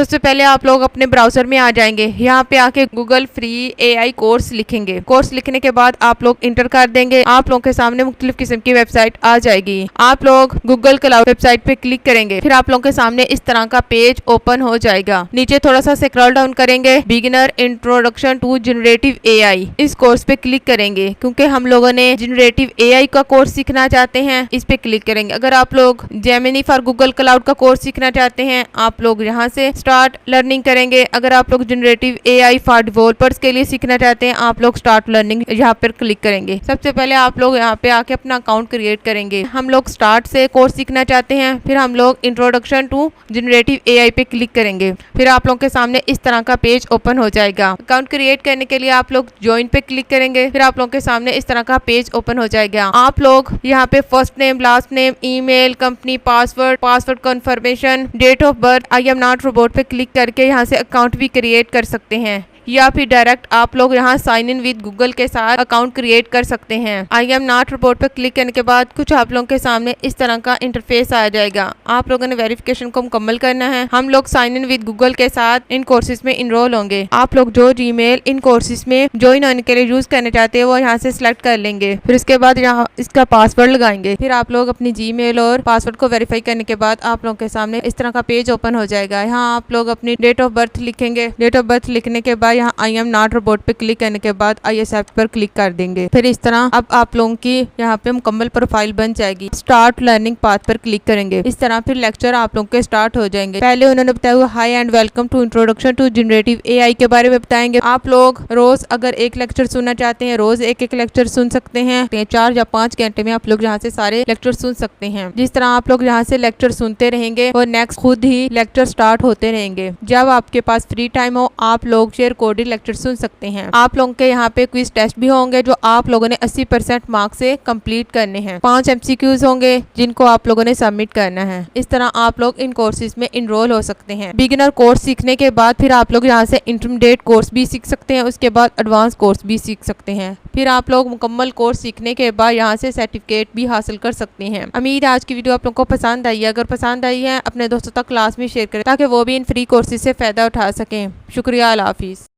सबसे पहले आप लोग अपने ब्राउजर में आ जाएंगे। यहाँ पे आके गूगल फ्री AI कोर्स लिखेंगे। कोर्स लिखने के बाद आप लोग इंटर कर देंगे। आप लोगों के सामने मुख्तलिफ किस्म की वेबसाइट आ जाएगी। आप लोग गूगल क्लाउड वेबसाइट पे क्लिक करेंगे। फिर आप लोगों के सामने इस तरह का पेज ओपन हो जाएगा। नीचे थोड़ा सा स्क्रॉल डाउन करेंगे, beginner introduction to generative AI इस कोर्स पे क्लिक करेंगे। क्योंकि हम लोगों ने जनरेटिव AI का कोर्स सीखना चाहते हैं, इस पे क्लिक करेंगे। अगर आप लोग जेमिनी फॉर गूगल क्लाउड का कोर्स सीखना चाहते हैं, आप लोग यहाँ से स्टार्ट लर्निंग करेंगे। अगर आप लोग जनरेटिव AI फॉर डेवलपर्स के लिए सीखना चाहते हैं, आप लोग स्टार्ट लर्निंग यहाँ पर क्लिक करेंगे। सबसे पहले आप लोग यहाँ पे आके अपना अकाउंट क्रिएट करेंगे। हम लोग स्टार्ट से कोर्स सीखना चाहते हैं, फिर हम लोग इंट्रोडक्शन टू जनरेटिव AI पे क्लिक करेंगे। फिर आप लोगों के सामने इस तरह का पेज ओपन हो जाएगा। अकाउंट क्रिएट करने के लिए आप लोग ज्वाइन पे क्लिक करेंगे। फिर आप लोगों के सामने इस तरह का पेज ओपन हो जाएगा। आप लोग यहाँ पे first name, last name, email, company password, password confirmation, date of birth, I am not robot पे क्लिक करके यहाँ से अकाउंट भी क्रिएट कर सकते हैं, या फिर डायरेक्ट आप लोग यहाँ साइन इन विद गूगल के साथ अकाउंट क्रिएट कर सकते हैं। आई एम नॉट रिपोर्ट पर क्लिक करने के बाद कुछ आप लोगों के सामने इस तरह का इंटरफेस आ जाएगा। आप लोगों ने वेरिफिकेशन को मुकम्मल करना है। हम लोग साइन इन विद गूगल के साथ इन कोर्सेज में इनरोल होंगे। आप लोग जो जीमेल इन कोर्सेज में ज्वाइन होने के लिए यूज करना चाहते हैं वो यहाँ से सिलेक्ट कर लेंगे। फिर इसके बाद यहाँ इसका पासवर्ड लगाएंगे। फिर आप लोग अपनी जीमेल और पासवर्ड को वेरीफाई करने के बाद आप लोगों के सामने इस तरह का पेज ओपन हो जाएगा। यहाँ आप लोग अपनी डेट ऑफ बर्थ लिखेंगे। डेट ऑफ बर्थ लिखने के बाद यहाँ आई एम नॉट रोबोट पे क्लिक करने के बाद आई एक्सेप्ट पर क्लिक कर देंगे। फिर इस तरह अब आप लोगों की यहाँ पे मुकम्मल प्रोफाइल बन जाएगी। स्टार्ट लर्निंग पाथ पर क्लिक करेंगे। इस तरह फिर लेक्चर आप लोगों के स्टार्ट हो जाएंगे। पहले उन्होंने बताया हुआ hi and welcome to introduction to generative AI के बारे में बताएंगे। आप लोग रोज अगर एक लेक्चर सुनना चाहते हैं, रोज एक एक लेक्चर सुन सकते हैं। 4 या 5 घंटे में आप लोग यहाँ से सारे लेक्चर सुन सकते हैं। जिस तरह आप लोग यहाँ से लेक्चर सुनते रहेंगे और नेक्स्ट खुद ही लेक्चर स्टार्ट होते रहेंगे। जब आपके पास फ्री टाइम हो आप लोग शेयर कोडेड लेक्चर सुन सकते हैं। आप लोगों के यहाँ पे क्विज टेस्ट भी होंगे जो आप लोगों ने 80% मार्क्स से कंप्लीट करने हैं। 5 MCQs होंगे जिनको आप लोगों ने सबमिट करना है। इस तरह आप लोग इन कोर्सेज में इनरोल हो सकते हैं। बिगिनर कोर्स सीखने के बाद फिर आप लोग यहाँ से इंटरमीडिएट कोर्स भी सीख सकते हैं। उसके बाद एडवांस कोर्स भी सीख सकते हैं। फिर आप लोग मुकम्मल कोर्स सीखने के बाद यहाँ से सर्टिफिकेट भी हासिल कर सकते हैं। उम्मीद आज की वीडियो आप लोगों को पसंद आई है। अगर पसंद आई है अपने दोस्तों तक क्लास में शेयर करें ताकि वो भी इन फ्री कोर्सेज से फायदा उठा सकें। शुक्रिया, अल्लाह हाफिज़।